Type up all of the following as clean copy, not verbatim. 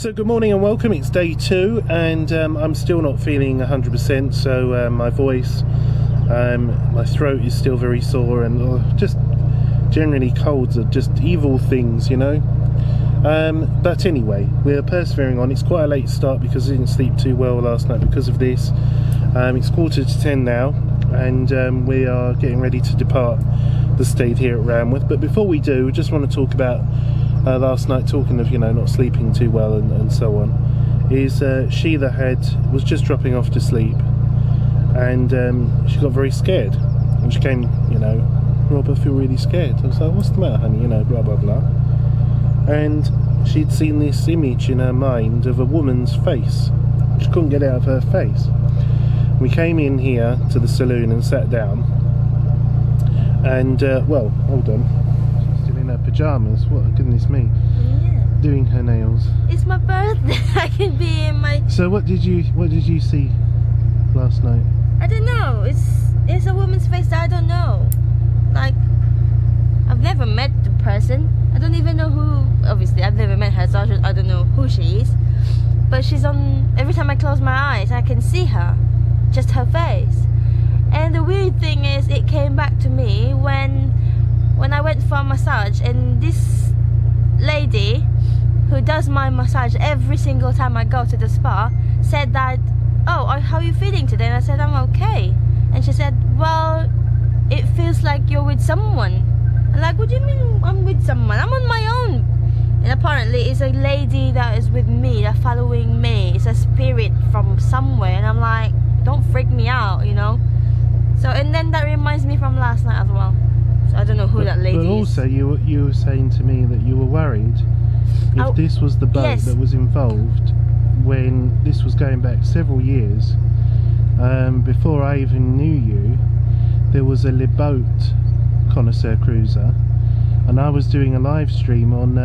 So good morning and welcome. It's day 2 and I'm still not feeling 100%, so my voice, my throat is still very sore, and just generally colds are just evil things, you know. But anyway, we're persevering on. It's quite a late start because I didn't sleep too well last night because of this. It's 9:45 now and we are getting ready to depart the state here at Ranworth. But before we do, we just want to talk about last night, talking of, you know, not sleeping too well and so on, is Sheila was just dropping off to sleep, and she got very scared, and she came, you know, Rob, I feel really scared. I was like, what's the matter, honey, you know, blah blah blah. And she'd seen this image in her mind of a woman's face. She couldn't get it out of her face. We came in here to the saloon and sat down, and well, hold on, she's still in her pyjamas. What, goodness me. Yeah. Doing her nails. It's my birthday. I can be in my... So what did you see last night? I don't know. It's a woman's face that I don't know. Like, I've never met the person. I don't even know who. Obviously I've never met her, so I don't know who she is. But she's on, every time I close my eyes I can see her, just her face. And the weird thing is, it came back to me when I went for a massage, and this lady who does my massage every single time I go to the spa said that, oh, how are you feeling today? And I said, I'm okay. And she said, well, it feels like you're with someone. I'm like, what do you mean I'm with someone? I'm on my own. And apparently it's a lady that is with me, that's following me. It's a spirit from somewhere. And I'm like, don't freak me out, you know. So, and then that reminds me from last night as well. So I don't know who that lady is. But also you were saying to me that you were worried if this was the boat that was involved, when this was going back several years, before I even knew you. There was a boat connoisseur cruiser, and I was doing a live stream on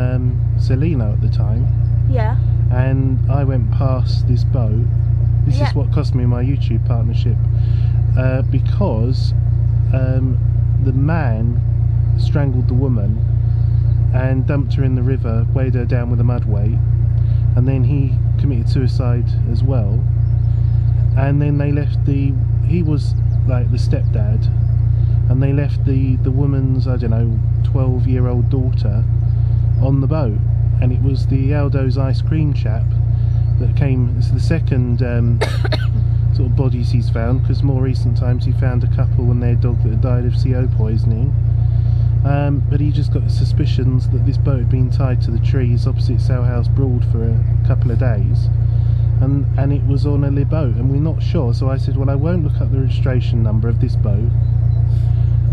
Selena at the time. Yeah. And I went past this boat. This is what cost me my YouTube partnership, because the man strangled the woman and dumped her in the river, weighed her down with a mud weight, and then he committed suicide as well. And then they left he was like the stepdad, and they left the woman's, I don't know, 12-year-old daughter on the boat. And it was the Aldo's ice cream chap that came. It's the second sort of bodies he's found, because more recent times he found a couple and their dog that had died of CO poisoning. But he just got suspicions that this boat had been tied to the trees opposite Sow House Broad for a couple of days, and it was on a boat, and we're not sure. So I said, well, I won't look up the registration number of this boat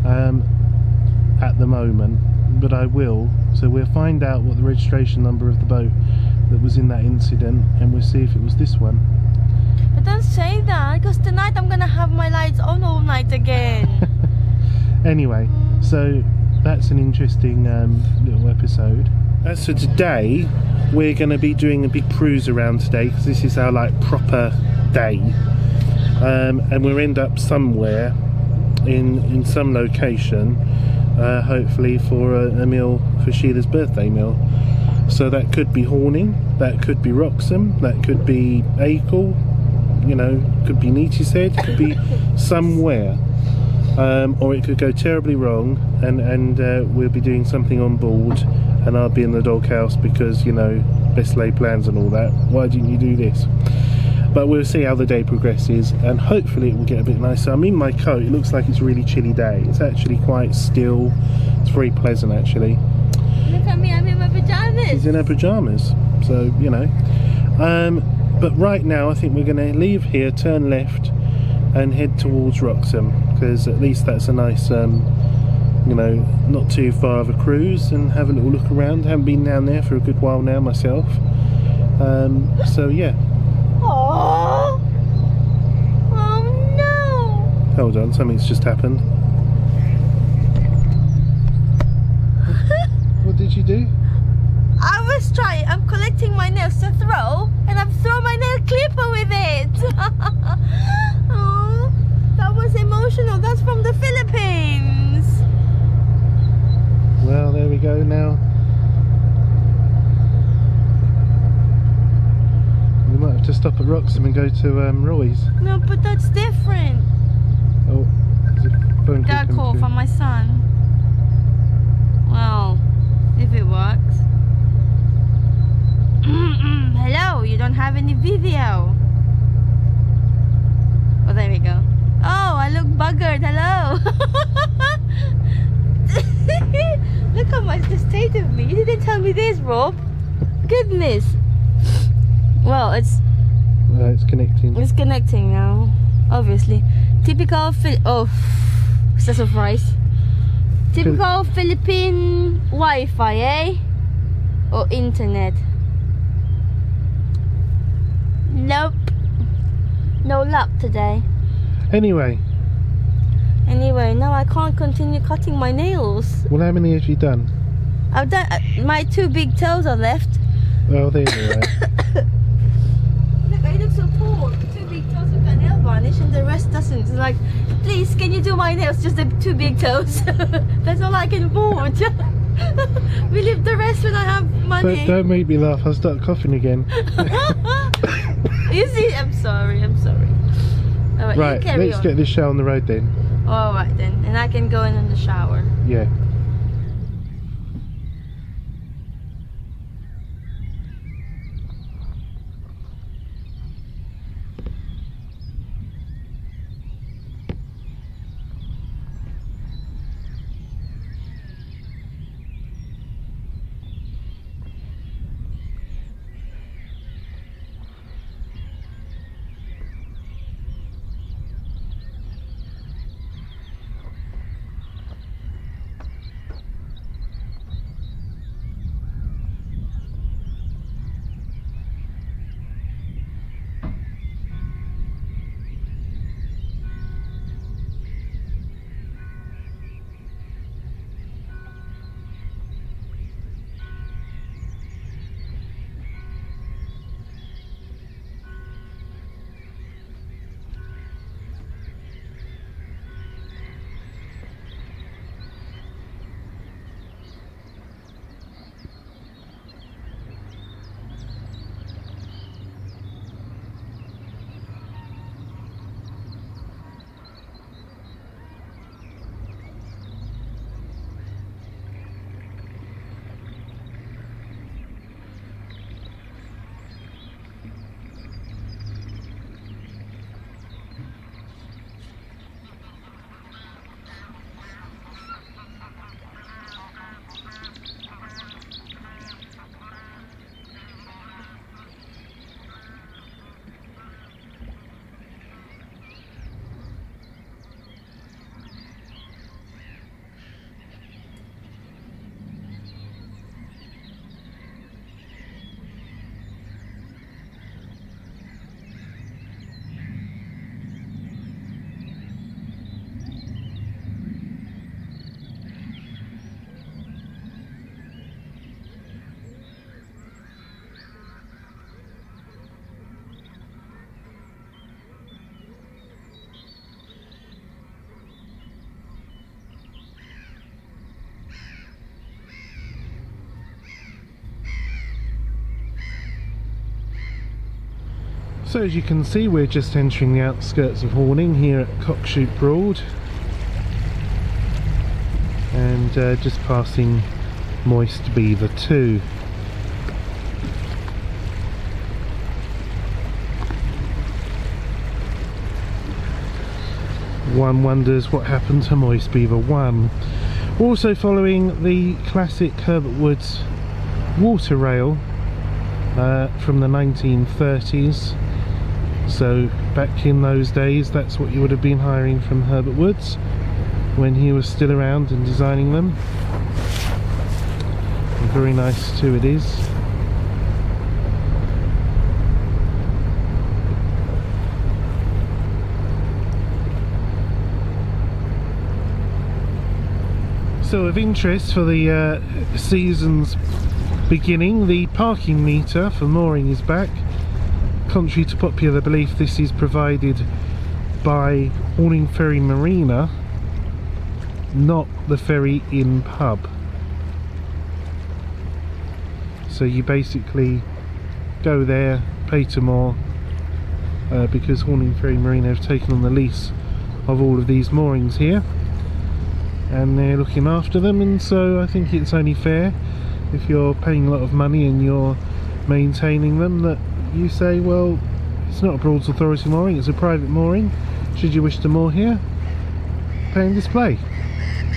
at the moment, but I will. So we'll find out what the registration number of the boat that was in that incident, and we'll see if it was this one. But don't say that, because tonight I'm gonna have my lights on all night again. Anyway, so that's an interesting little episode. As for today, we're going to be doing a big cruise around today, because this is our like proper day, and we'll end up somewhere in some location, hopefully for a meal, for Sheila's birthday meal. So that could be Horning, that could be Wroxham, that could be Acle, you know, could be Neatishead, could be somewhere. Or it could go terribly wrong, and we'll be doing something on board, and I'll be in the doghouse because, you know, best laid plans and all that. Why didn't you do this? But we'll see how the day progresses, and hopefully it will get a bit nicer. I'm in my coat. It looks like it's a really chilly day. It's actually quite still. It's very pleasant, actually. Look at me, I'm in my pyjamas. She's in her pyjamas, so, you know. But right now I think we're going to leave here, turn left, and head towards Wroxham, because at least that's a nice, you know, not too far of a cruise, and have a little look around. Haven't been down there for a good while now myself. So yeah. Oh no! Hold on, something's just happened. What did you do? I'm collecting my nails to throw, and I've thrown my nail clipper with it. Oh, that was emotional. That's from the Philippines. Well, there we go now. Wroxham and go to Roy's. No, but that's different. Oh, there's a phone Got a coming call through. from my son. Well, if it works. Hello, you don't have any video. Oh, there we go. Oh, I look buggered. Hello. Look at the state of me. You didn't tell me this, Rob. Goodness. Well, it's connecting. It's connecting now. Obviously, typical it's a surprise. Typical Philippine Wi-Fi, eh? Or internet? Nope. No luck today. Anyway, now I can't continue cutting my nails. well, how many have you done? I've done. My 2 big toes are left. Well, there you are. Look, I look so poor. 2 big toes with a nail varnish, and the rest doesn't. It's like, please, can you do my nails? Just the 2 big toes. That's all I can afford. We leave the rest when I have money. Don't make me laugh. I'll start coughing again. You see, I'm sorry. All right, Right, you carry let's on. get this show on the road then. All right then, and I can go in the shower. Yeah. So as you can see, we're just entering the outskirts of Horning here at Colchester Broad, and just passing Moist Beaver 2. One wonders what happened to Moist Beaver 1. Also following the classic Herbert Woods water rail from the 1930s. So back in those days, that's what you would have been hiring from Herbert Woods when he was still around and designing them. And very nice too it is. So of interest for the season's beginning, the parking meter for mooring is back. Contrary to popular belief, this is provided by Horning Ferry Marina, not the Ferry Inn pub. So you basically go there, pay to moor, because Horning Ferry Marina have taken on the lease of all of these moorings here, and they're looking after them, and so I think it's only fair, if you're paying a lot of money and you're maintaining them, that you say, well, it's not a Broads Authority mooring, it's a private mooring. Should you wish to moor here, pay and display.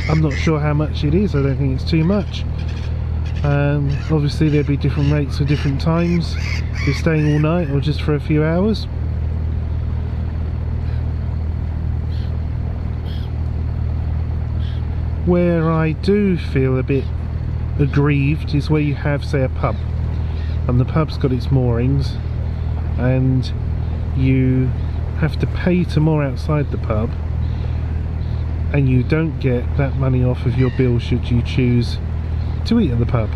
I'm not sure how much it is, I don't think it's too much. Obviously there'd be different rates for different times, if you're staying all night or just for a few hours. Where I do feel a bit aggrieved is where you have, say, a pub, and the pub's got its moorings, and you have to pay to moor outside the pub, and you don't get that money off of your bill should you choose to eat at the pub.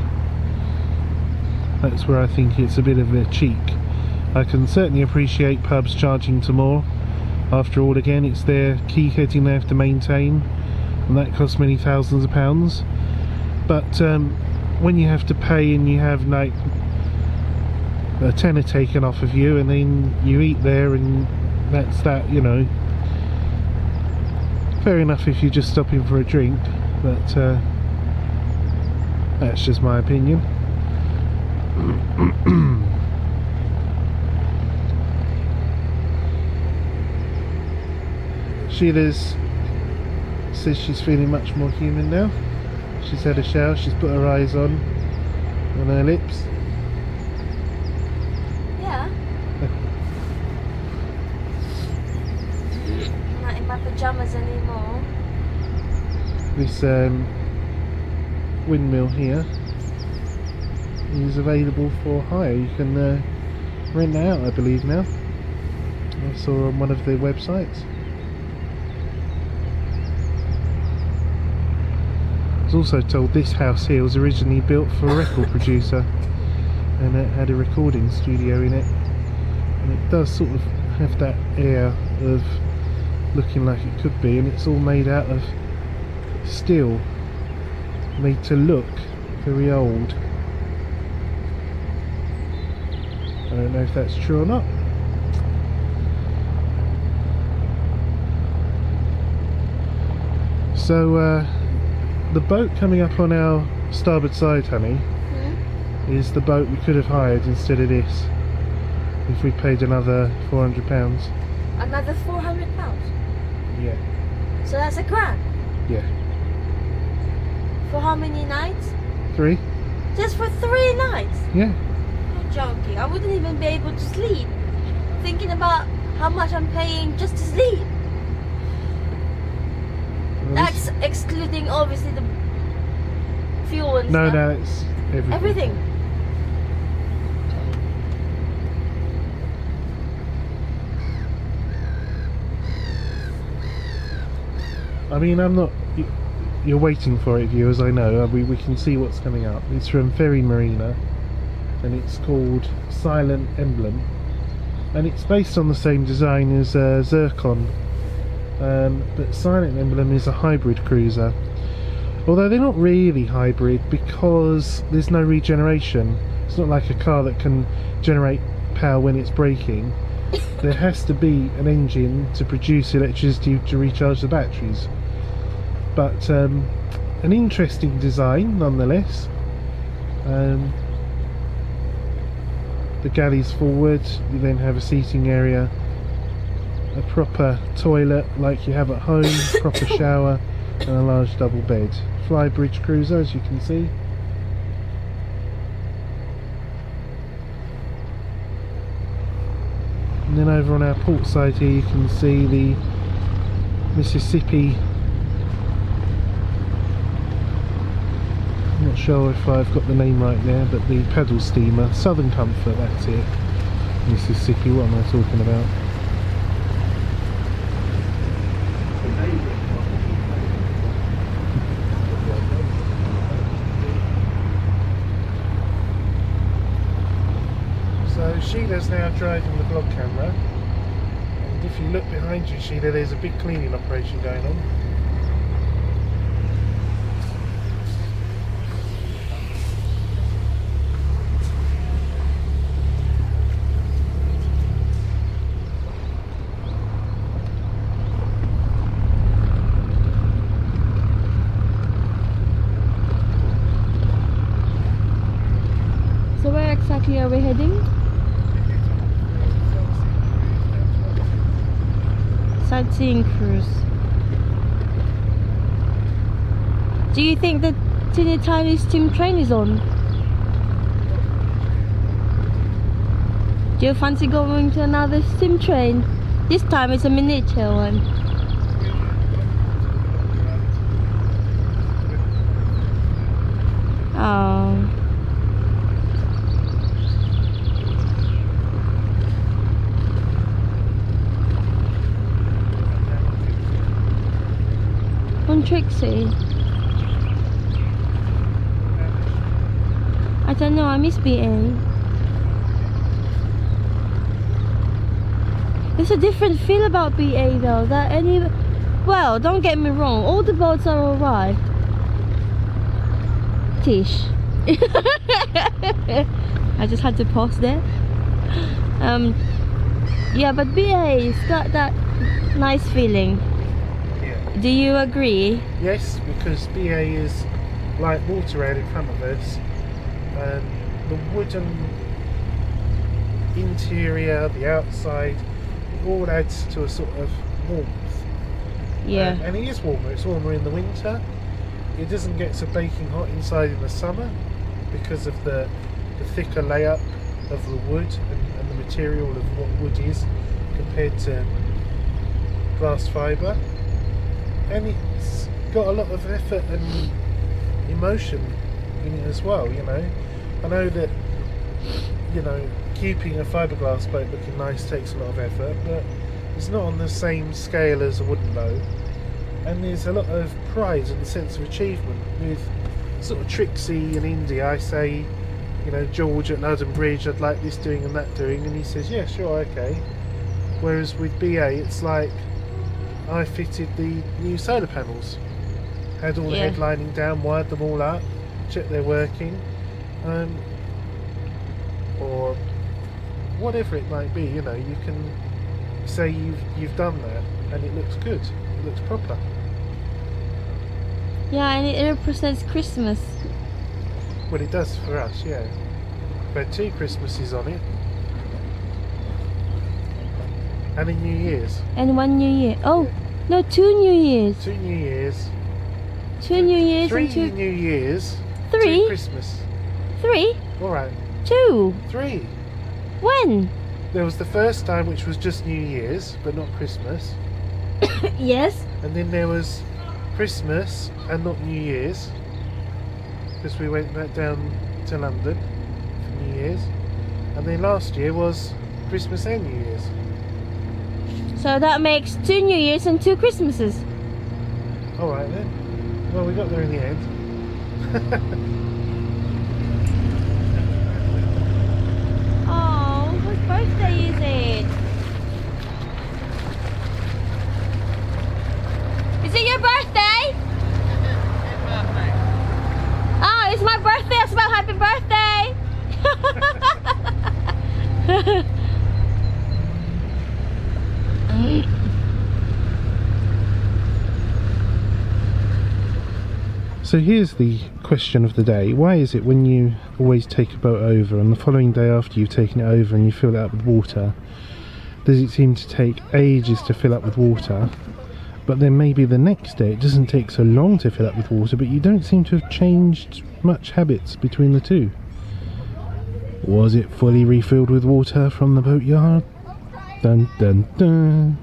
That's where I think it's a bit of a cheek. I can certainly appreciate pubs charging to moor. After all, again, it's their quay heading they have to maintain, and that costs many thousands of pounds. But when you have to pay and you have like a tenner taken off of you, and then you eat there, and that's that, you know. Fair enough if you're just stopping for a drink, but that's just my opinion. Sheila's says she's feeling much more human now. She's had a shower, she's put her eyes on her lips. Yeah. I'm not in my pajamas anymore. This windmill here is available for hire. You can rent it out, I believe, now. I saw on one of the websites. I was also told this house here was originally built for a record producer, and it had a recording studio in it, and it does sort of have that air of looking like it could be, and it's all made out of steel, made to look very old. I don't know if that's true or not. So the boat coming up on our starboard side, honey, is the boat we could have hired instead of this, if we paid another £400. Another £400? Yeah. So that's £1,000? Yeah. For how many nights? 3? Just for 3 nights? Yeah. You're joking. I wouldn't even be able to sleep, thinking about how much I'm paying just to sleep. Well, That's excluding obviously the fuel and no, stuff. no, it's everything. Everything. I mean, I'm not... You're waiting for it, viewers, I know. We can see what's coming up. It's from Ferry Marina, and it's called Silent Emblem, and it's based on the same design as Zircon, but Silent Emblem is a hybrid cruiser, although they're not really hybrid because there's no regeneration. It's not like a car that can generate power when it's braking. There has to be an engine to produce electricity to recharge the batteries, but an interesting design nonetheless. The galley's forward, you then have a seating area, a proper toilet like you have at home, proper shower, and a large double bed. Flybridge cruiser, as you can see. And then over on our port side here you can see the Mississippi. I'm not sure if I've got the name right there, but the paddle steamer, Southern Comfort, that's it. Mississippi, what am I talking about? So Sheila's now driving the vlog camera, and if you look behind you, Sheila, there's a big cleaning operation going on. Where are we heading? Sightseeing cruise. Do you think the teeny tiny steam train is on? Do you fancy going to another steam train? This time it's a miniature one. Oh. On Trixie. I don't know, I miss BA. There's a different feel about BA though. Well, don't get me wrong, all the boats are alright. Tish. I just had to pause there. Yeah, but BA's got that nice feeling. Yeah. Do you agree? Yes, because BA is like water out in front of us, and the wooden interior, the outside, it all adds to a sort of warmth. Yeah. And it is warmer. It's warmer in the winter. It doesn't get so baking hot inside in the summer because of the thicker layer of the wood and the material of what wood is compared to glass fibre. And it's got a lot of effort and emotion in it as well, you know. I know that, you know, keeping a fiberglass boat looking nice takes a lot of effort, but it's not on the same scale as a wooden boat. And there's a lot of pride and sense of achievement with sort of Trixie and Indy. I say, you know, George at London Bridge, I'd like this doing and that doing, and he says, yeah, sure, okay. Whereas with BA, it's like I fitted the new solar panels, had all the headlining down, wired them all up, checked they're working, or whatever it might be. You know, you can say you've done that, and it looks good. It looks proper. Yeah, and it represents Christmas. Well, it does for us, yeah. We've had 2 Christmases on it. And a New Year's. And 1 New Year. Oh, yeah. No, 2 New Years. 2 New Years. 2 New Years 3 and 2... New Years. 3? 2 Christmas. 3? Alright. 2? 3. When? There was the first time, which was just New Year's, but not Christmas. Yes. And then there was Christmas and not New Year's, because we went back down to London for New Year's. And then last year was Christmas and New Year's. So that makes 2 New Years and 2 Christmases. Alright then. Well, we got there in the end. Oh, whose birthday is it? Is it your birthday? Oh, it's my birthday as well. Happy birthday! So here's the question of the day. Why is it when you always take a boat over and the following day after you've taken it over and you fill it up with water, does it seem to take ages to fill up with water, but then maybe the next day it doesn't take so long to fill up with water, but you don't seem to have changed much habits between the two? Was it fully refilled with water from the boatyard? Dun dun dun.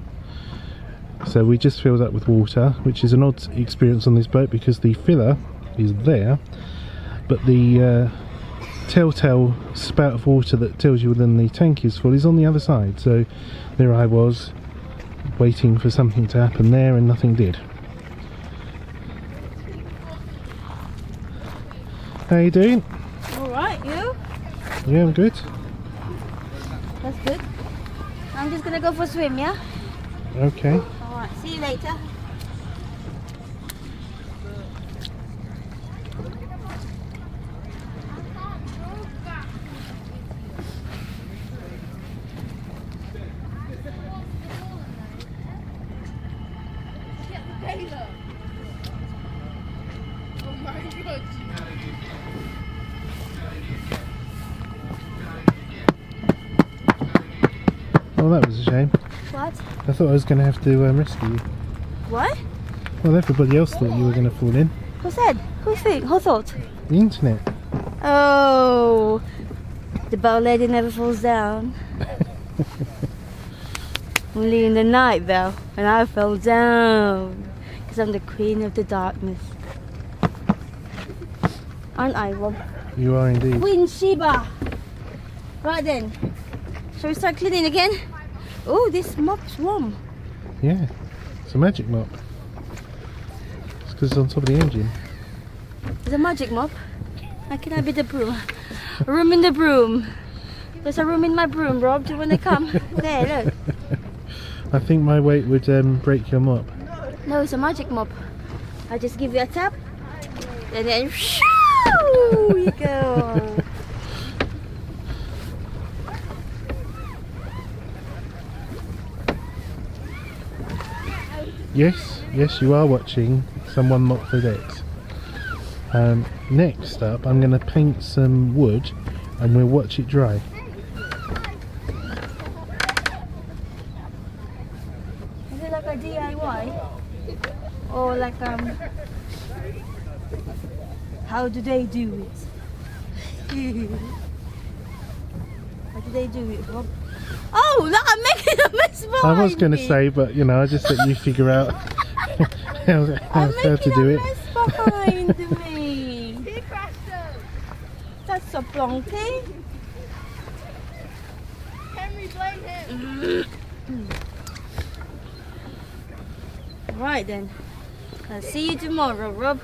So we just filled up with water, which is an odd experience on this boat because the filler is there, but the telltale spout of water that tells you when the tank is full is on the other side. So there I was, waiting for something to happen there, and nothing did. How you doing? Alright, you? Yeah, I'm good. That's good. I'm just gonna go for a swim, yeah? Okay. Alright, see you later. Oh, that was a shame. What? I thought I was going to have to rescue you. What? Well, everybody else thought you were going to fall in. Who said? Who think? Who thought? The internet. Oh, the bow lady never falls down. Only in the night though, and I fell down. Because I'm the queen of the darkness. Aren't I, Rob? You are indeed. Queen Sheba! Right then, shall we start cleaning again? Oh, this mop's warm. Yeah, it's a magic mop. It's because it's on top of the engine. It's a magic mop. How can I be the broom? A room in the broom. There's a room in my broom, Rob. Do you want to come? There, look. I think my weight would break your mop. No, it's a magic mop. I just give you a tap, and then shoo, you go. Yes, you are watching someone mop the decks. Next up, I'm going to paint some wood, and we'll watch it dry. Is it like a DIY? Or like how do they do it? How do they do it, Rob? Oh, look, I'm making a mess behind I was going to me. say, but you know, I just let you figure out how to do it. I'm making a mess behind me. That's so plonky. Henry, blame him. Right then. I'll see you tomorrow, Rob.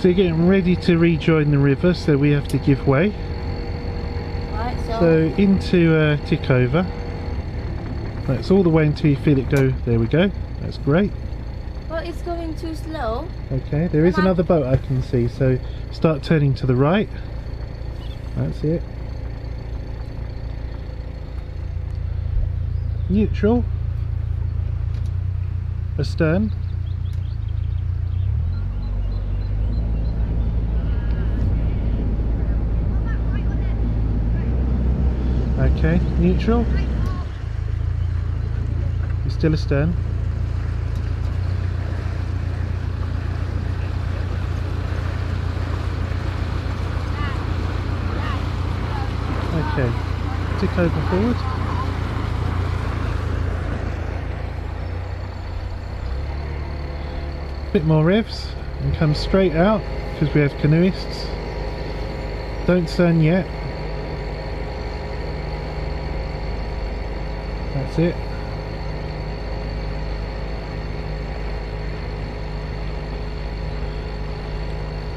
So you're getting ready to rejoin the river, so we have to give way. Right, So into tick over. That's all the way until you feel it go. There we go. That's great. well, it's going too slow. Okay, there is another boat I can see, so start turning to the right. That's it. Neutral. Astern. Okay, neutral. You're still astern. Okay, tick over forward. Bit more revs and come straight out because we have canoeists. Don't turn yet. That's it.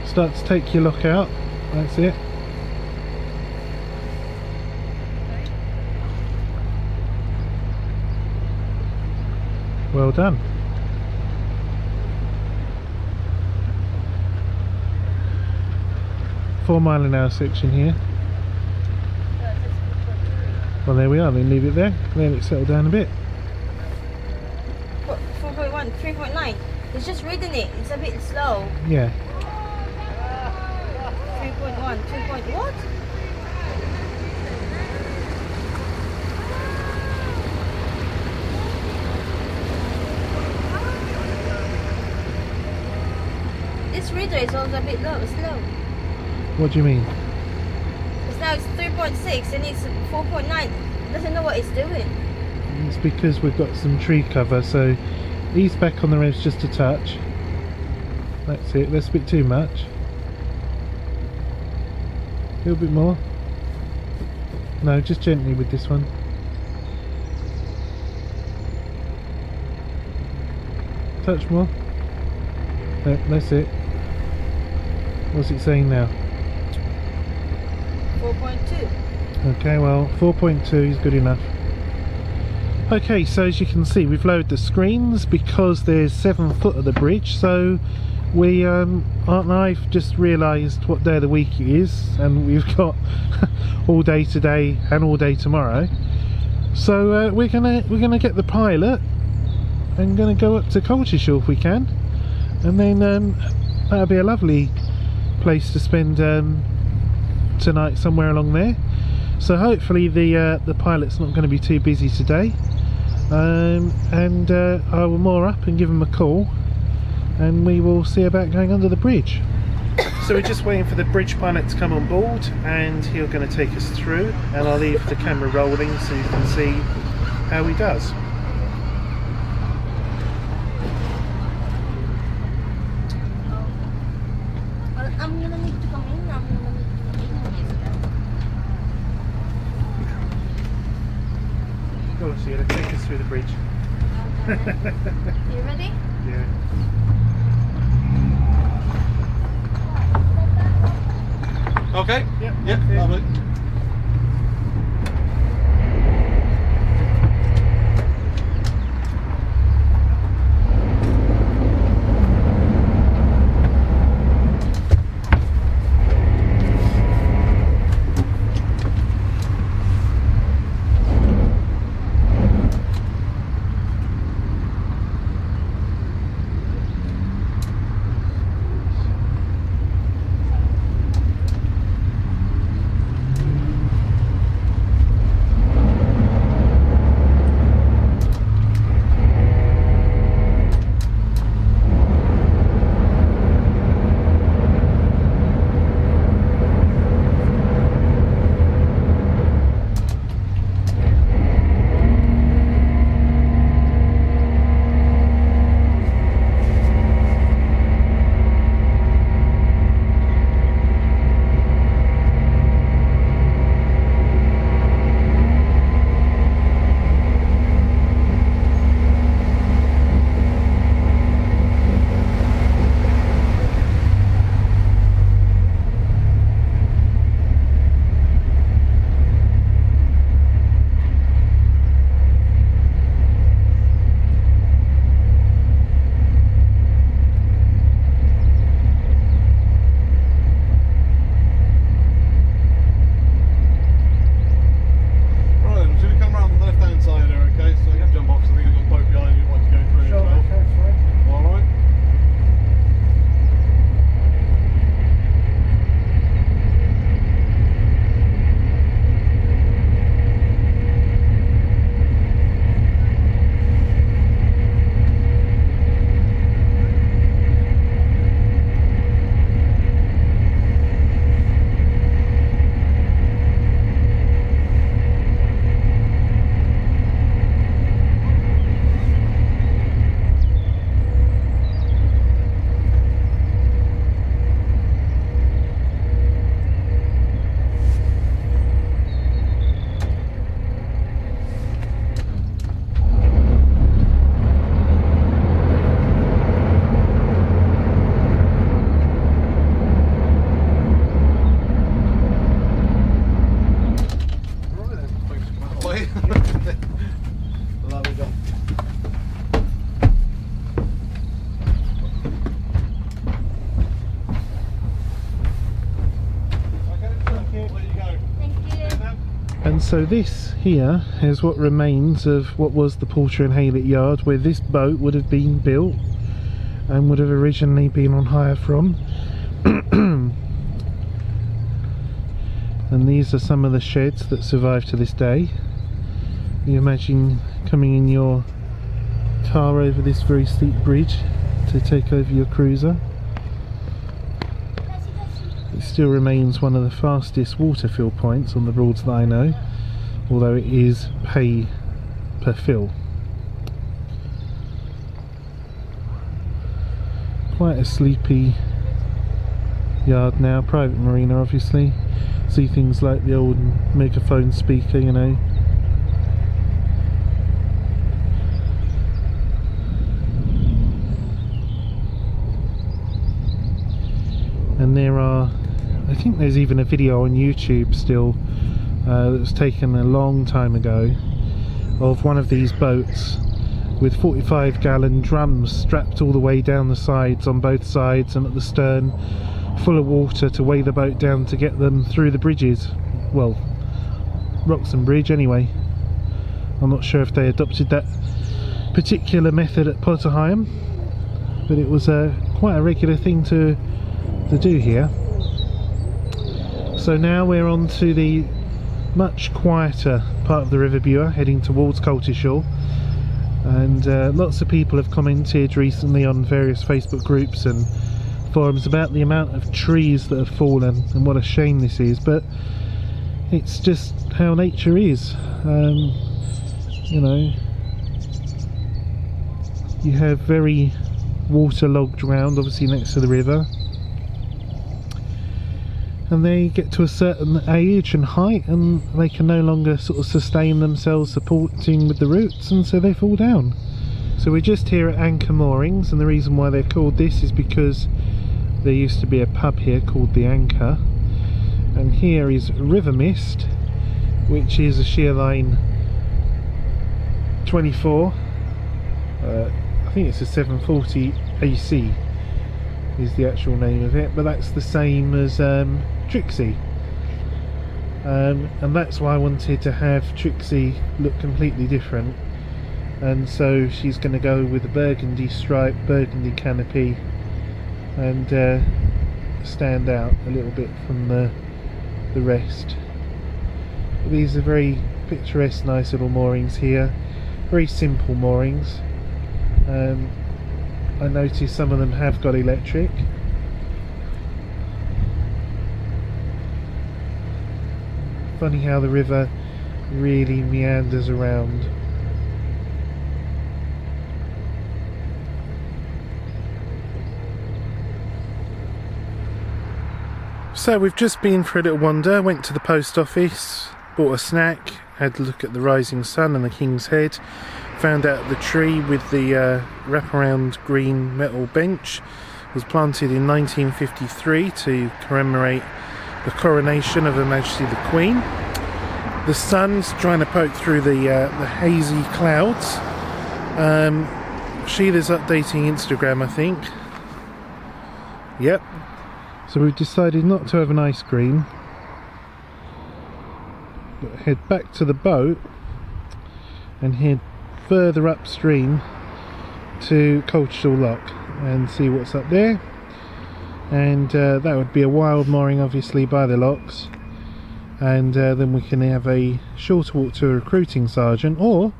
Start to take your lock out That's it. Well done. £4-mile-an-hour section here. Well, there we are. Then leave it there. Let it settle down a bit. What, 4.1, 3.9? It's just reading it. It's a bit slow. Yeah. 3.1, 2. What? This reader is also a bit slow. What do you mean? Because now it's 3.6 and it's 4.9. It doesn't know what it's doing. It's because we've got some tree cover, so ease back on the revs just a touch. That's it. That's a bit too much. A little bit more. No, just gently with this one. Touch more. No, that's it. What's it saying now? 4.2. Okay, well 4.2 is good enough. Okay, so as you can see, we've lowered the screens because there's 7 foot of the bridge, so we I've just realised what day of the week it is, and we've got all day today and all day tomorrow. So we're gonna get the pilot and gonna go up to Colchester if we can, and then that'll be a lovely place to spend tonight, somewhere along there. So hopefully the pilot's not going to be too busy today, and I will moor up and give him a call, and we will see about going under the bridge. So we're just waiting for the bridge pilot to come on board, and he's going to take us through, and I'll leave the camera rolling so you can see how he does. Well, I'm gonna need to come in. Go on, Sheila, take us through the bridge. You ready? Yeah. Okay. Yep. Yep. Okay. Lovely. So this here is what remains of what was the Porter and Haylett yard, where this boat would have been built and would have originally been on hire from. And these are some of the sheds that survive to this day. You imagine coming in your car over this very steep bridge to take over your cruiser. It still remains one of the fastest water fill points on the Broads that I know, although it is pay per fill. Quite a sleepy yard now, private marina obviously. See things like the old megaphone speaker, you know. And there are, I think there's even a video on YouTube still that was taken a long time ago of one of these boats with 45-gallon drums strapped all the way down the sides, on both sides and at the stern, full of water to weigh the boat down to get them through the bridges. Well, Wroxham Bridge anyway. I'm not sure if they adopted that particular method at Potterheim, but it was quite a regular thing to do here. So now we're on to the much quieter part of the River Bure, heading towards Coltishall, and lots of people have commented recently on various Facebook groups and forums about the amount of trees that have fallen and what a shame this is, but it's just how nature is. You know, you have very waterlogged ground obviously next to the river, and they get to a certain age and height and they can no longer sort of sustain themselves supporting with the roots, and so they fall down. So we're just here at Anchor Moorings, and the reason why they're called this is because there used to be a pub here called the Anchor, and here is River Mist, which is a shear line 24. I think it's a 740 AC is the actual name of it, but that's the same as Trixie, and that's why I wanted to have Trixie look completely different, and so she's going to go with a burgundy stripe, burgundy canopy, and stand out a little bit from the rest. But these are very picturesque, nice little moorings here, very simple moorings. I noticed some of them have got electric. Funny how the river really meanders around. So we've just been for a little wander, went to the post office, bought a snack, had a look at the rising sun and the King's Head, found out the tree with the wraparound green metal bench was planted in 1953 to commemorate the coronation of Her Majesty the Queen. The sun's trying to poke through the hazy clouds. Sheila's updating Instagram, I think. Yep. So we've decided not to have an ice cream, but head back to the boat and head further upstream to Coltishall Lock and see what's up there. And that would be a wild mooring obviously by the locks, and then we can have a short walk to a recruiting sergeant, or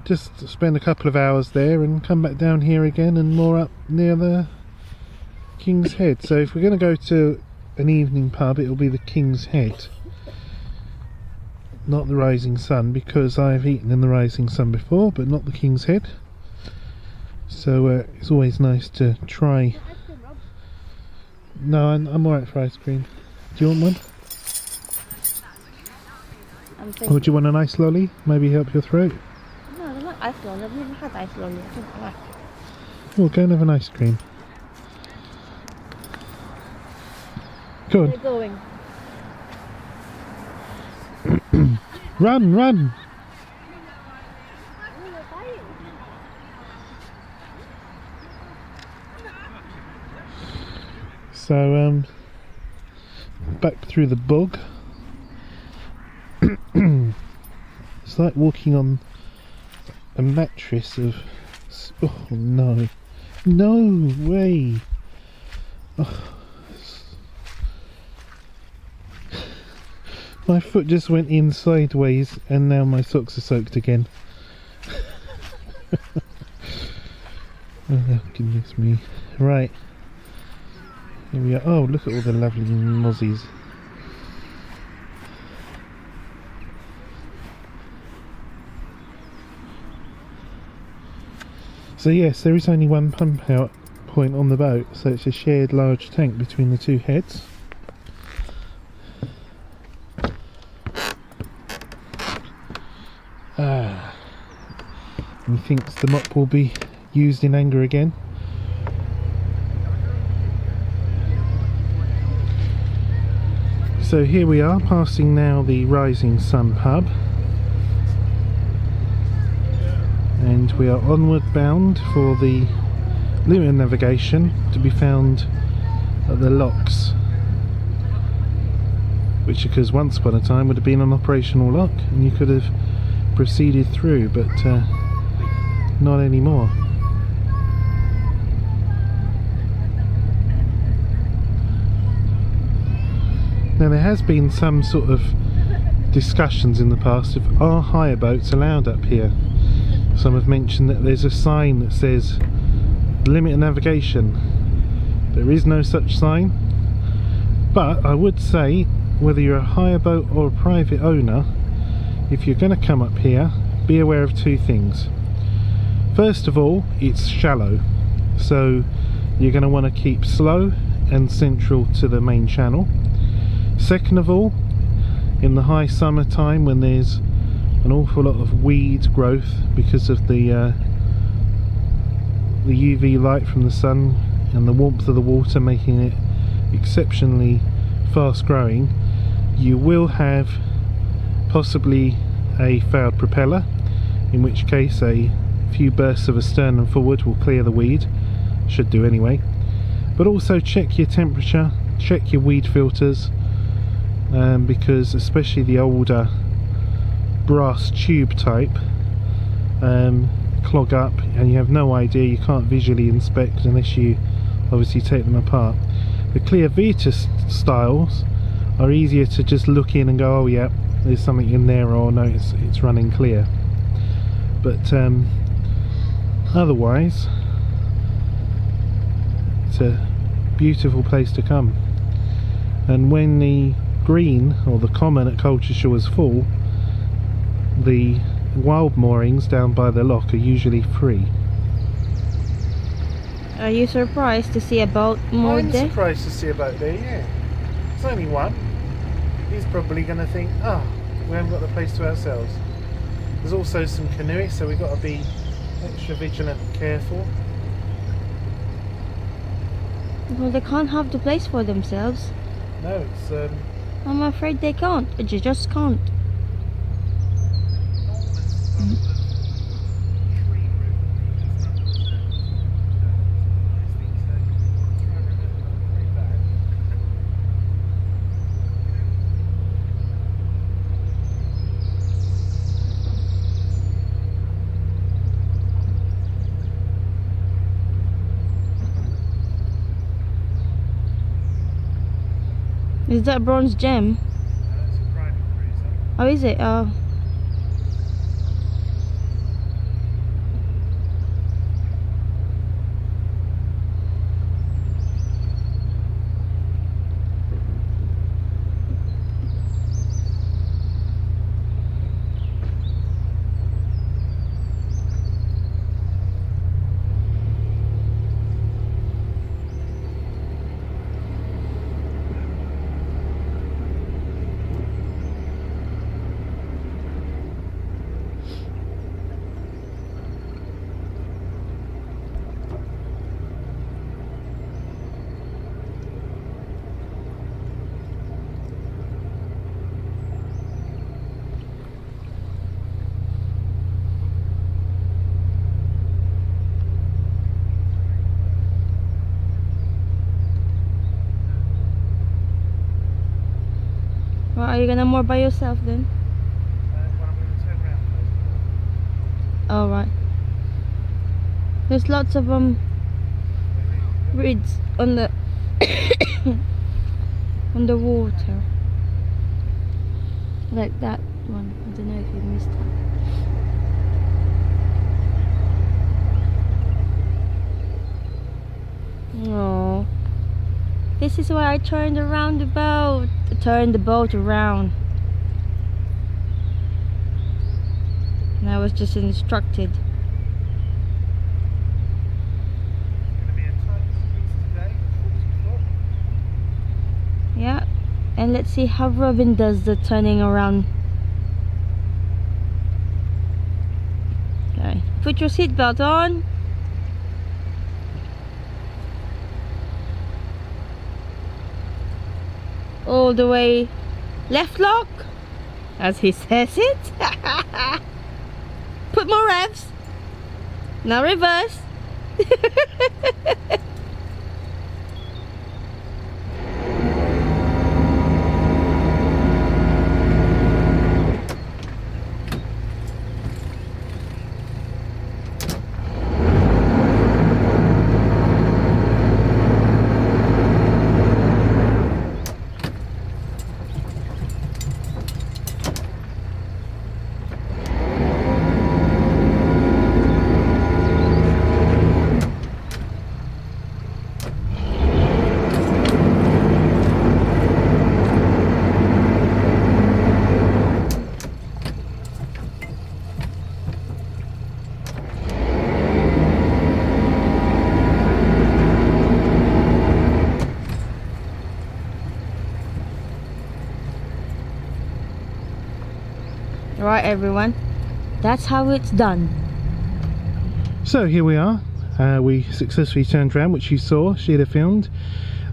just spend a couple of hours there and come back down here again and moor up near the King's Head. So if we're going to go to an evening pub, it'll be the King's Head, not the Rising Sun, because I've eaten in the Rising Sun before, but not the King's Head. So it's always nice to try. No, I'm alright for ice cream. Do you want one? Or do you want a nice lolly? Maybe help your throat? No, I don't like ice lolly. I've never had ice lolly. I don't like it. Well, go and have an ice cream. Go on. Where are you going? Run, run! So, back through the bog. It's like walking on a mattress of... Oh no. No way! Oh. My foot just went in sideways and now my socks are soaked again. Oh goodness me. Right. Here we are. Oh, look at all the lovely mozzies. So yes, there is only one pump out point on the boat, so it's a shared large tank between the two heads. He thinks the mop will be used in anger again. So here we are, passing now the Rising Sun pub, and we are onward bound for the limited navigation to be found at the locks, which because once upon a time would have been an operational lock and you could have proceeded through, but not anymore. Now there has been some sort of discussions in the past of are hire boats allowed up here. Some have mentioned that there's a sign that says limited navigation. There is no such sign, but I would say whether you're a hire boat or a private owner, if you're going to come up here, be aware of two things. First of all, it's shallow, so you're going to want to keep slow and central to the main channel. Second of all, in the high summer time when there's an awful lot of weed growth because of the UV light from the sun and the warmth of the water making it exceptionally fast growing, you will have possibly a failed propeller, in which case a few bursts of astern and forward will clear the weed, should do anyway. But also check your temperature, check your weed filters, because especially the older brass tube type clog up and you have no idea, you can't visually inspect unless you obviously take them apart. The clear Vetus styles are easier to just look in and go, oh yeah, there's something in there, or no, it's running clear. But otherwise it's a beautiful place to come. And when the green or the common at Colchester is full, the wild moorings down by the lock are usually free. Are you surprised to see a boat moored there? I'm surprised to see a boat there, yeah. It's only one. He's probably going to think, oh, we haven't got the place to ourselves. There's also some canoeists, so we've got to be extra vigilant and careful. Well, they can't have the place for themselves. No, it's I'm afraid they can't. You just can't. Is that bronze gem? that's a private cruiser. Oh, is it? Oh. Well, are you gonna moor by yourself then? Well, I'm going to turn around. All right. There's lots of reeds on the on the water, like that one. I don't know if you missed that. Oh, this is why I turned around the boat. Turned the boat around. And I was just instructed. Yeah, and let's see how Robin does the turning around. Okay, put your seatbelt on. All the way left lock, as he says it. Put more revs. Now reverse. Right, everyone, that's how it's done. So here we are. We successfully turned around, which you saw. She had filmed,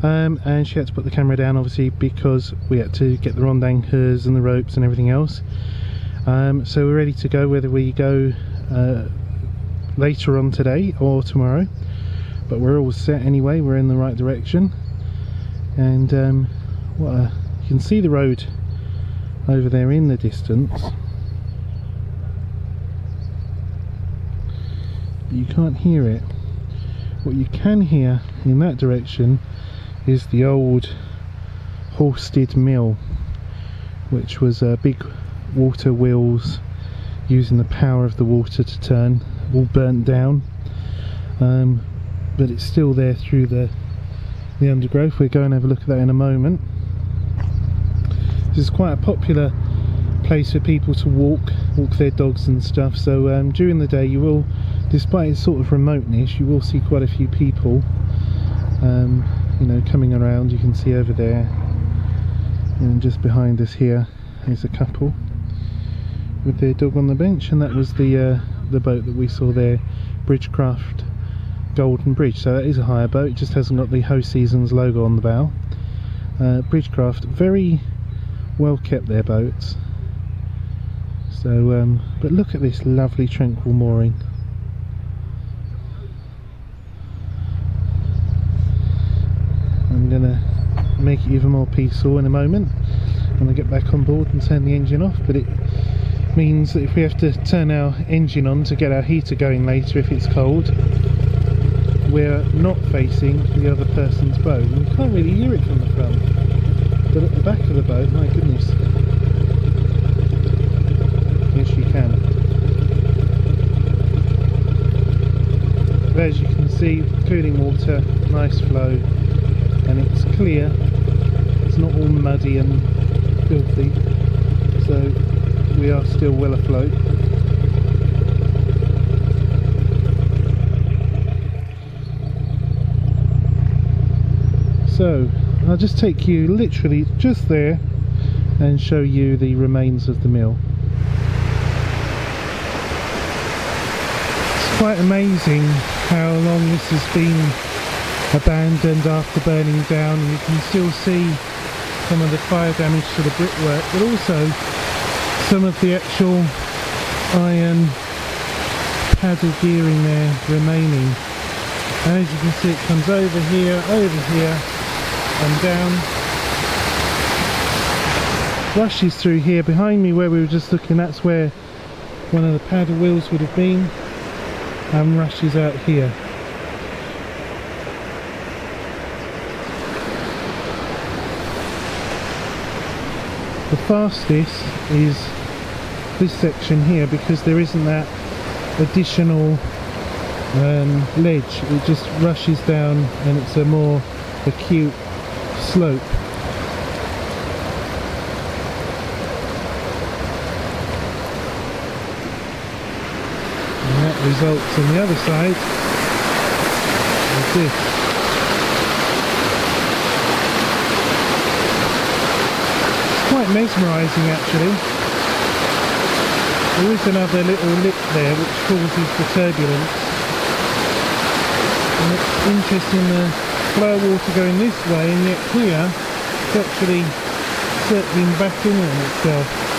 and she had to put the camera down, obviously, because we had to get the rond anchors and the ropes and everything else. So we're ready to go, whether we go later on today or tomorrow. But we're all set anyway. We're in the right direction, and you can see the road over there in the distance. You can't hear it. What you can hear in that direction is the old Halstead mill, which was big water wheels using the power of the water to turn, all burnt down, but it's still there through the undergrowth. We'll go and have a look at that in a moment. This is quite a popular place for people to walk their dogs and stuff, so during the day you will, despite its sort of remoteness, you will see quite a few people you know, coming around. You can see over there, and just behind us here is a couple with their dog on the bench, and that was the boat that we saw there, Bridgecraft Golden Bridge. So that is a hire boat, it just hasn't got the Ho Seasons logo on the bow. Bridgecraft, very well kept, their boats. So but look at this lovely tranquil mooring. I'm gonna make it even more peaceful in a moment when I get back on board and turn the engine off, but it means that if we have to turn our engine on to get our heater going later if it's cold, we're not facing the other person's boat, and you can't really hear it from the front, but at the back of the boat, my goodness, yes you can. But as you can see, cooling water, nice flow, and it's clear, it's not all muddy and filthy, so we are still well afloat. So I'll just take you literally just there and show you the remains of the mill. It's quite amazing how long this has been abandoned after burning down, and you can still see some of the fire damage to the brickwork, but also some of the actual iron paddle gearing there remaining. And as you can see, it comes over here and down, rushes through here. Behind me where we were just looking, that's where one of the paddle wheels would have been, and rushes out here. The fastest is this section here because there isn't that additional ledge. It just rushes down and it's a more acute slope. And that results on the other side of this. It's quite mesmerising actually. There is another little lip there which causes the turbulence. And it's interesting the flow of water going this way, and yet here it's actually circling back in on itself.